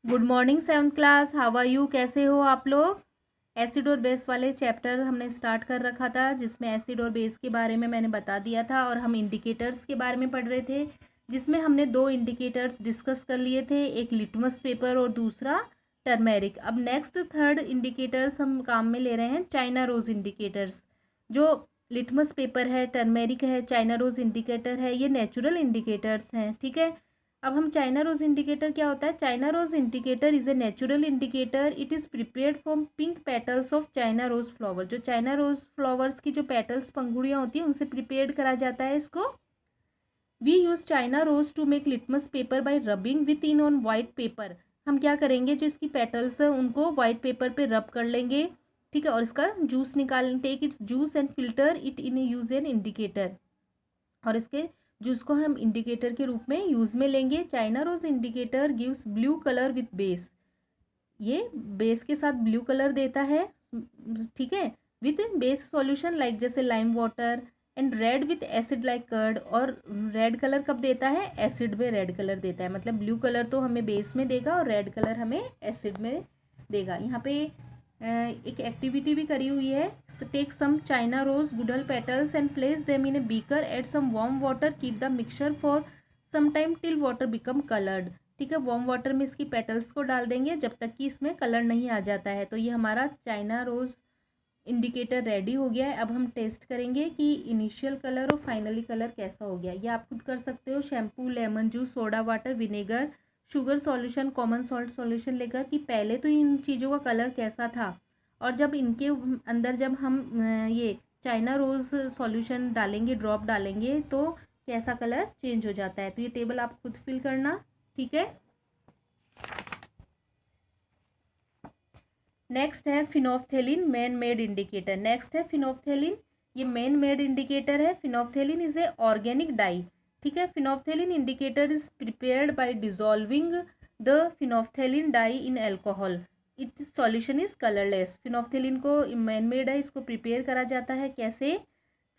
Good morning seventh class, how are you? कैसे हो आप लोग? एसिड और बेस वाले चैप्टर हमने स्टार्ट कर रखा था, जिसमें एसिड और बेस के बारे में मैंने बता दिया था और हम इंडिकेटर्स के बारे में पढ़ रहे थे, जिसमें हमने दो इंडिकेटर्स डिस्कस कर लिए थे, एक लिटमस पेपर और दूसरा टर्मेरिक। अब नेक्स्ट थर्ड इंडिकेटर्स हम काम में ले रहे हैं, चाइना रोज इंडिकेटर्स। जो लिटमस पेपर है, टर्मेरिक है, चाइना रोज इंडिकेटर है, ये नेचुरल इंडिकेटर्स हैं। ठीक है, अब हम चाइना रोज इंडिकेटर क्या होता है? China rose indicator is a natural indicator. It is prepared from pink petals of China rose flower. जो चाइना रोज फ्लावर्स की जो पेटल्स, पंखुड़ियाँ होती हैं, उनसे प्रिपेयर्ड करा जाता है इसको। We use china rose to make litmus paper by rubbing with in on white paper. हम क्या करेंगे, जो इसकी पेटल्स है उनको वाइट पेपर पे रब कर लेंगे। ठीक है, और इसका जूस निकाल, take its juice and filter it in use an indicator. और इसके जूस को हम इंडिकेटर के रूप में यूज में लेंगे। China rose indicator gives blue colour with base. ये बेस के साथ ब्लू कलर देता है। ठीक है, विथ बेस सॉल्यूशन लाइक जैसे lime water, and red with acid like curd. और रेड कलर कब देता है? एसिड में रेड कलर देता है। मतलब ब्लू कलर तो हमें बेस में देगा और रेड कलर हमें एसिड में देगा। यहाँ पे एक एक्टिविटी भी करी हुई है। टेक सम चाइना रोज गुडल petals and place them in a beaker, add some warm water, keep the mixture for some time till water become coloured. ठीक है, वार्म वाटर में इसकी पेटल्स को डाल देंगे जब तक कि इसमें कलर नहीं आ जाता है। तो ये हमारा चाइना रोज इंडिकेटर रेडी हो गया है। अब हम टेस्ट करेंगे कि इनिशियल कलर और फाइनली कलर कैसा हो गया। ये आप खुद कर सकते हो। Shampoo, lemon juice, soda water, vinegar, sugar solution, common salt solution लेकर कि पहले तो इन चीज़ों का कलर कैसा था, और जब इनके अंदर जब हम ये चाइना रोज़ सॉल्यूशन डालेंगे, ड्रॉप डालेंगे, तो कैसा कलर चेंज हो जाता है। तो ये टेबल आप खुद फिल करना। ठीक है, नेक्स्ट है phenolphthalein, man made indicator. Next है फिनोफ्थेलिन, ये मैन मेड इंडिकेटर है। Phenolphthalein is a organic dye. ठीक है, phenolphthalein indicator is prepared by dissolving the phenolphthalein dye in alcohol. It solution is colourless. Phenolphthalein को man made है, इसको prepare करा जाता है कैसे?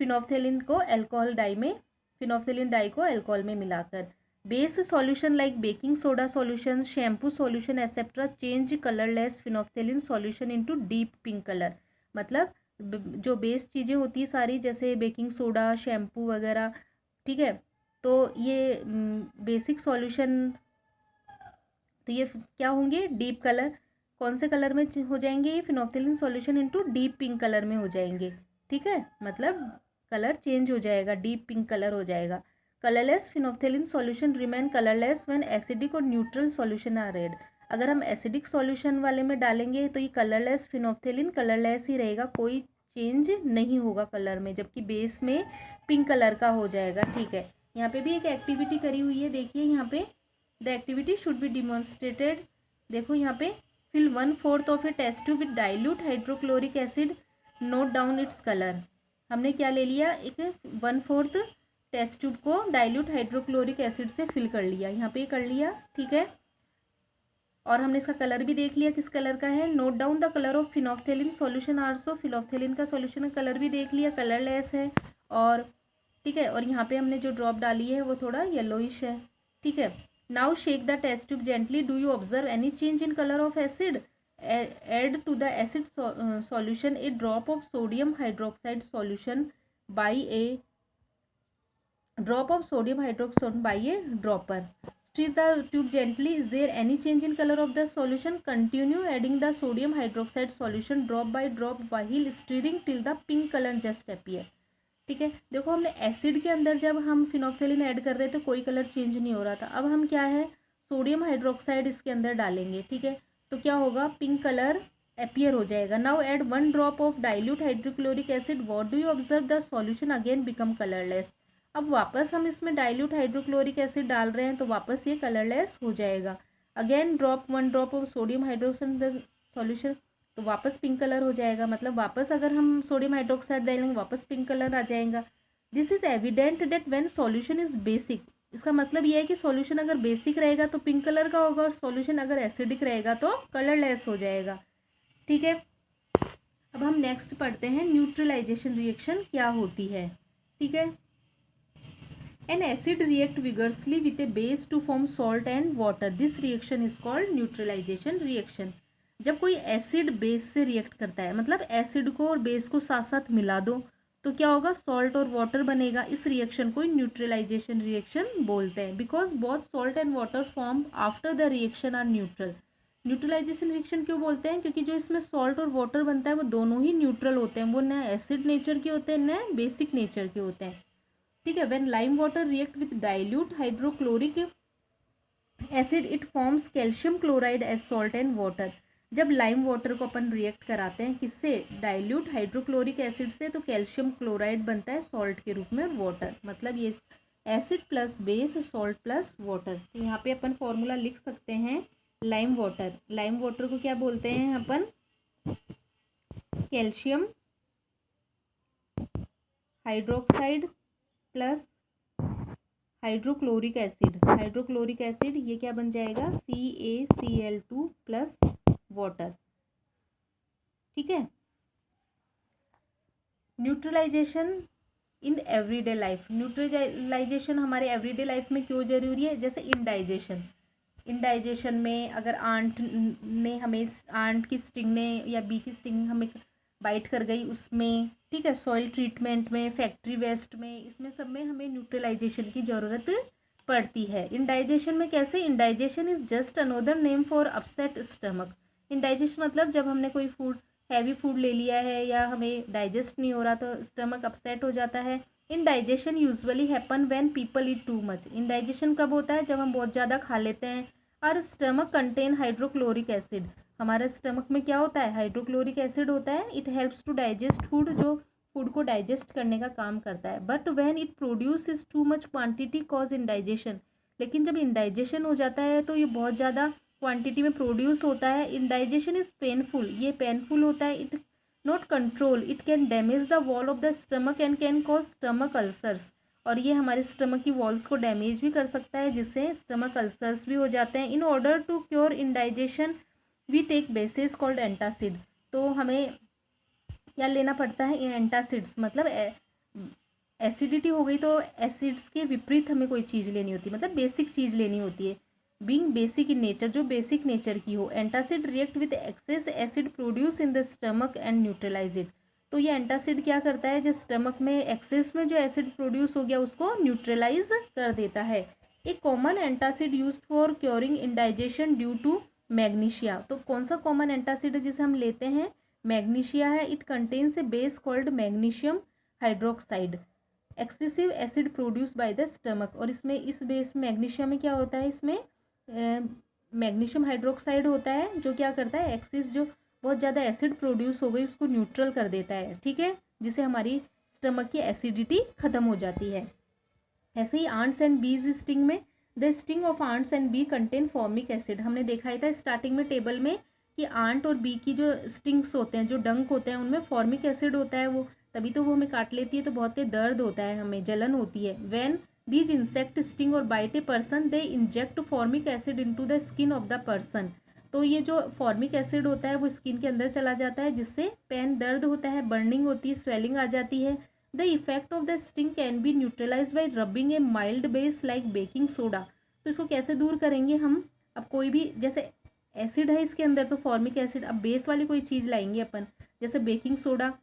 फिनोफ्थेलिन को एल्कोहल डाई में, फिनोफ्थेलिन डाई को एल्कोहल में मिलाकर। Base solution like baking soda solution, shampoo solution etcetera change colourless phenolphthalein solution into deep pink colour. मतलब जो बेस चीज़ें होती है सारी, जैसे बेकिंग सोडा, शैम्पू वगैरह, ठीक है, तो ये बेसिक सॉल्यूशन, तो ये क्या होंगे? Deep colour. कौन से कलर में हो जाएंगे? ये phenolphthalein solution into deep pink colour में हो जाएंगे। ठीक है, मतलब कलर चेंज हो जाएगा, डीप पिंक कलर हो जाएगा। Colourless phenolphthalein solution remain colourless when acidic और न्यूट्रल सॉल्यूशन आर रेड। अगर हम एसिडिक सॉल्यूशन वाले में डालेंगे तो ये कलरलेस फिनोफ्थेलिन कलरलेस ही रहेगा, कोई चेंज नहीं होगा कलर में, जबकि बेस में पिंक कलर का हो जाएगा। ठीक है, यहाँ पे भी एक एक्टिविटी करी हुई है, देखिए यहाँ पे। The activity should be demonstrated. देखो यहाँ पे, fill 1/4 of a test tube with dilute hydrochloric acid, note down its colour. हमने क्या ले लिया? एक 1/4 टेस्ट ट्यूब को डाइल्यूट हाइड्रोक्लोरिक एसिड से फिल कर लिया, यहाँ पे कर लिया। ठीक है, और हमने इसका कलर भी देख लिया किस कलर का है। Note down the colour of phenolphthalein solution also. Phenolphthalein का सॉल्यूशन का कलर भी देख लिया, कलरलेस है। और ठीक है, और यहाँ पे हमने जो ड्रॉप डाली है वो थोड़ा येलोइश है। ठीक है, now shake the test tube gently, do you observe any change in colour of acid? Add to the acid solution a drop of sodium hydroxide solution by a drop of sodium hydroxide by a dropper. Stir the tube gently. Is there any change in color of the solution? Continue adding the sodium hydroxide solution drop by drop while stirring till the pink color just appear. ठीक है, देखो हमने acid के अंदर जब हम phenolphthalein add कर रहे थे कोई कलर चेंज नहीं हो रहा था। अब हम क्या है, सोडियम हाइड्रोक्साइड इसके अंदर डालेंगे। ठीक है, तो क्या होगा? पिंक कलर अपीयर हो जाएगा। Now add 1 drop of dilute hydrochloric acid, what do you observe? The solution again become colourless. अब वापस हम इसमें डाइल्यूट हाइड्रोक्लोरिक एसिड डाल रहे हैं तो वापस ये कलरलेस हो जाएगा। Again drop 1 drop of sodium hydroxide solution, तो वापस पिंक कलर हो जाएगा। मतलब वापस अगर हम सोडियम हाइड्रोक्साइड डालेंगे वापस पिंक कलर आ जाएगा। This is evident that when solution is basic. इसका मतलब ये है कि सॉल्यूशन अगर बेसिक रहेगा तो पिंक कलर का होगा, और सॉल्यूशन अगर एसिडिक रहेगा तो कलरलेस हो जाएगा। ठीक है, अब हम नेक्स्ट पढ़ते हैं न्यूट्रलाइजेशन रिएक्शन क्या होती है। ठीक है, an acid react vigorously with a base to form salt and water, this reaction is called neutralization reaction. जब कोई एसिड बेस से रिएक्ट करता है, मतलब एसिड को और बेस को साथ साथ मिला दो तो क्या होगा, सॉल्ट और वाटर बनेगा। इस रिएक्शन को न्यूट्रलाइजेशन रिएक्शन बोलते हैं। Because both salt and water form after the reaction are neutral. Neutralisation reaction क्यों बोलते हैं, क्योंकि जो इसमें सॉल्ट और वाटर बनता है वो दोनों ही न्यूट्रल होते हैं, वो न एसिड नेचर के होते हैं न बेसिक नेचर के होते हैं। ठीक है। When lime water react with dilute hydrochloric acid it forms calcium chloride as salt and water. जब लाइम वाटर को अपन रिएक्ट कराते हैं किससे, डाइल्यूट हाइड्रोक्लोरिक एसिड से, तो कैल्शियम क्लोराइड बनता है सॉल्ट के रूप में और वाटर, मतलब ये acid plus base salt plus water. तो यहाँ पे अपन फॉर्मूला लिख सकते हैं लाइम वाटर। लाइम वाटर को क्या बोलते हैं अपन, calcium hydroxide plus hydrochloric acid. Hydrochloric acid ये क्या बन जाएगा, CaCl2 प्लस वाटर। ठीक है। Neutralization in everyday life. Neutralization हमारे एवरीडे लाइफ में क्यों जरूरी है, जैसे इंडाइजेशन। इंडाइजेशन में अगर आंट की स्टिंग ने या बी की स्टिंग हमें बाइट कर गई उसमें, ठीक है, सॉइल ट्रीटमेंट में, फैक्ट्री वेस्ट में, इसमें सब में हमें न्यूट्रलाइजेशन की ज़रूरत पड़ती है। इंडाइजेशन में कैसे, indigestion is just another name for upset stomach. Indigestion मतलब जब हमने कोई फूड, हैवी फूड ले लिया है या हमें डाइजेस्ट नहीं हो रहा तो स्टमक अपसेट हो जाता है। Indigestion usually happen when people eat too much. Indigestion कब होता है, जब हम बहुत ज़्यादा खा लेते हैं। और स्टमक कंटेन हाइड्रोक्लोरिक एसिड। हमारे स्टमक में क्या होता है, हाइड्रोक्लोरिक एसिड होता है। It helps to digest food, जो फूड को डाइजेस्ट करने का काम करता है। But when it produce is too much quantity cause indigestion. लेकिन जब इंडाइजेशन हो जाता है तो ये बहुत ज़्यादा क्वांटिटी में प्रोड्यूस होता है। इंडाइजेशन इज पेनफुल, ये पेनफुल होता है। It not control, it can damage the wall of the stomach and can cause stomach ulcers. और ये हमारे स्टमक की वॉल्स को डैमेज भी कर सकता है, जिससे स्टमक अल्सर्स भी हो जाते हैं। In order to cure indigestion we take bases called antacid. तो हमें क्या लेना पड़ता है, एंटासिड्स, मतलब एसिडिटी हो गई तो एसिड्स के विपरीत हमें कोई चीज़ लेनी होती है, मतलब बेसिक चीज़ लेनी होती है। बीइंग बेसिक इन नेचर, जो बेसिक नेचर की हो। Antacid react with excess acid produce in the stomach and neutralise it. तो ये एंटासिड क्या करता है, जो स्टमक में एक्सेस में जो एसिड प्रोड्यूस हो गया उसको न्यूट्रलाइज कर देता है। एक common antacid used for curing indigestion due to magnesia. तो कौन सा कॉमन एंटासिड है जिसे हम लेते हैं, मैग्नीशिया है। It contains A base called magnesium hydroxide. Excessive acid produce by the stomach. और इसमें इस बेस मैग्नीशियम में क्या होता है, इसमें मैग्नीशियम हाइड्रोक्साइड होता है, जो क्या करता है, एक्सेस जो बहुत ज़्यादा एसिड प्रोड्यूस हो गई उसको न्यूट्रल कर देता है। ठीक है, जिससे हमारी स्टमक की एसिडिटी ख़त्म हो जाती है। ऐसे ही आंट्स एंड बीज स्टिंग में, the sting of ants and bee contain formic acid. हमने देखा ही था स्टार्टिंग में टेबल में कि आंट और बी की जो स्टिंग्स होते हैं, जो डंक होते हैं, उनमें फॉर्मिक एसिड होता है, वो तभी तो वो हमें काट लेती है तो बहुत तेज दर्द होता है, हमें जलन होती है। व्हेन दीज इंसेक्ट स्टिंग और bite a person they inject formic acid into the skin of the person. तो ये जो फॉर्मिक एसिड होता है वो स्किन के अंदर चला जाता है, जिससे पेन, दर्द होता है, बर्निंग होती है, स्वेलिंग आ जाती है। The effect of the sting can be neutralise by rubbing a mild base like baking soda. तो इसको कैसे दूर करेंगे हम, अब कोई भी जैसे एसिड है इसके अंदर तो फॉर्मिक एसिड, अब बेस वाली कोई चीज़ लाएंगे अपन, जैसे बेकिंग सोडा,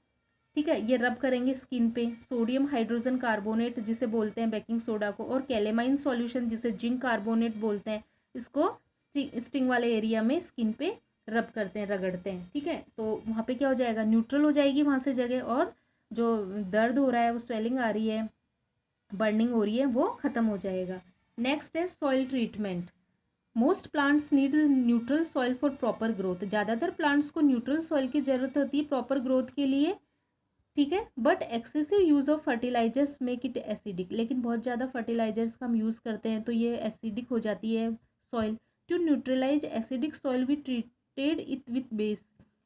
ठीक है, ये रब करेंगे स्किन पे। सोडियम हाइड्रोजन कार्बोनेट जिसे बोलते हैं बेकिंग सोडा को, और कैलेमाइन सॉल्यूशन जिसे जिंक कार्बोनेट बोलते हैं, इसको स्टिंग वाले एरिया में स्किन पे रब करते हैं, रगड़ते हैं। ठीक है, तो वहाँ पे क्या हो जाएगा, न्यूट्रल हो जाएगी वहाँ से जगह, और जो दर्द हो रहा है, वो स्वेलिंग आ रही है, बर्निंग हो रही है, वो ख़त्म हो जाएगा। नेक्स्ट है soil treatment. Most plants need neutral soil for proper growth. ज़्यादातर प्लांट्स को न्यूट्रल सॉइल की ज़रूरत होती है प्रॉपर ग्रोथ के लिए। ठीक है, but excessive use of fertilisers make it acidic. लेकिन बहुत ज़्यादा फर्टिलाइजर्स का हम यूज़ करते हैं तो ये एसिडिक हो जाती है soil. To neutralise acidic soil we treated it with base.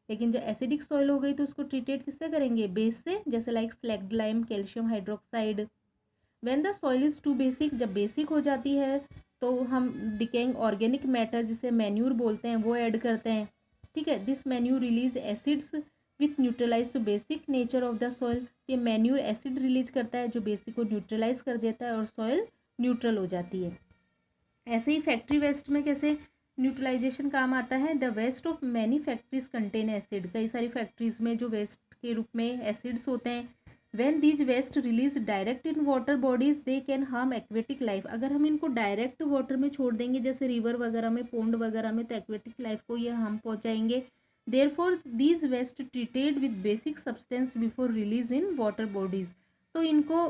लेकिन जब एसिडिक सॉइल हो गई तो उसको ट्रीटेड किससे करेंगे, बेस से, जैसे like slaked lime, calcium hydroxide. When the soil is too basic, जब बेसिक हो जाती है तो हम डिकेइंग ऑर्गेनिक मैटर जिसे मैन्यूर बोलते हैं वो ऐड करते हैं। ठीक है, this manure release acids with neutralise to basic nature of the soil. ये मैन्यूर एसिड रिलीज करता है जो बेसिक को न्यूट्रलाइज कर देता है और सॉइल न्यूट्रल हो जाती है। ऐसे ही फैक्ट्री वेस्ट में कैसे न्यूट्रलाइजेशन काम आता है। The waste of many factories contain acid. कई सारी फैक्ट्रीज में जो वेस्ट के रूप में एसिड्स होते हैं। When these waste release direct in water bodies they can harm aquatic life. अगर हम इनको डायरेक्ट वाटर में छोड़ देंगे जैसे रिवर वगैरह में, पोंड वगैरह में, तो एक्वेटिक लाइफ को ये हार्म पहुंचाएंगे। Therefore these waste treated with basic substance before release in water bodies. तो इनको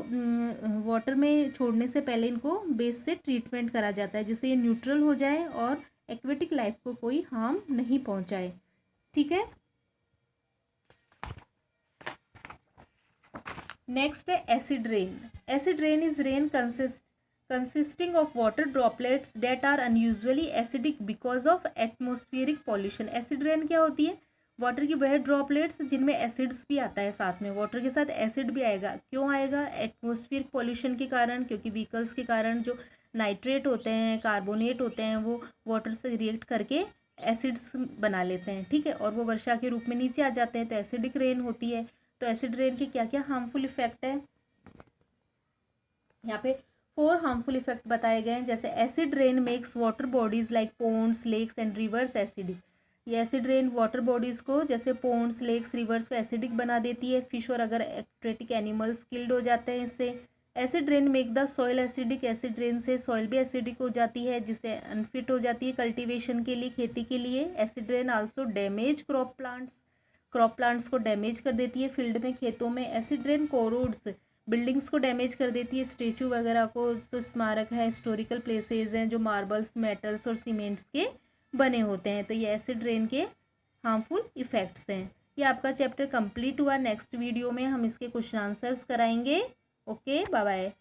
वाटर में छोड़ने से पहले इनको बेस से ट्रीटमेंट करा जाता है जिससे ये न्यूट्रल हो जाए और एक्वेटिक लाइफ को कोई हार्म नहीं पहुंचाए। ठीक है। नेक्स्ट है acid rain. Acid rain is rain consisting of water droplets that are unusually acidic because of atmospheric pollution। Acid rain क्या होती है? वाटर की वह ड्रॉपलेट्स जिनमें एसिड्स भी आता है, साथ में वाटर के साथ एसिड भी आएगा। क्यों आएगा? एटमॉस्फेरिक पॉल्यूशन के कारण, क्योंकि व्हीकल्स के कारण जो नाइट्रेट होते हैं, कार्बोनेट होते हैं, वो वाटर से रिएक्ट करके एसिड्स बना लेते हैं। ठीक है, और वो वर्षा के रूप में नीचे आ जाते हैं, तो एसिडिक रेन होती है। तो एसिड रेन के क्या क्या हार्मफुल इफेक्ट है? यहाँ पे 4 हार्मफुल इफेक्ट बताए गए हैं। जैसे acid rain makes water bodies like ponds, lakes and rivers acidic. ये एसिड रेन वाटर बॉडीज़ को जैसे पोन्ड्स, लेक्स, रिवर्स को एसिडिक बना देती है। फिश और अगर एक्वेटिक एनिमल्स किल्ड हो जाते हैं इससे। Acid rain make the soil acidic. Acid rain से सॉइल भी एसिडिक हो जाती है जिससे अनफिट हो जाती है कल्टीवेशन के लिए, खेती के लिए। Acid rain also damage crop plants को डैमेज कर देती है फील्ड में, खेतों में। एसिड रेन कोरोड्स बिल्डिंग्स को डैमेज कर देती है, स्टेचू वगैरह को। तो स्मारक है, हिस्टोरिकल प्लेसेस हैं जो मार्बल्स, मेटल्स और सीमेंट्स के बने होते हैं। तो ये एसिड रेन के हार्मफुल इफ़ेक्ट्स हैं। ये आपका चैप्टर कंप्लीट हुआ। नेक्स्ट वीडियो में हम इसके क्वेश्चन आंसर्स कराएंगे। Okay, bye bye.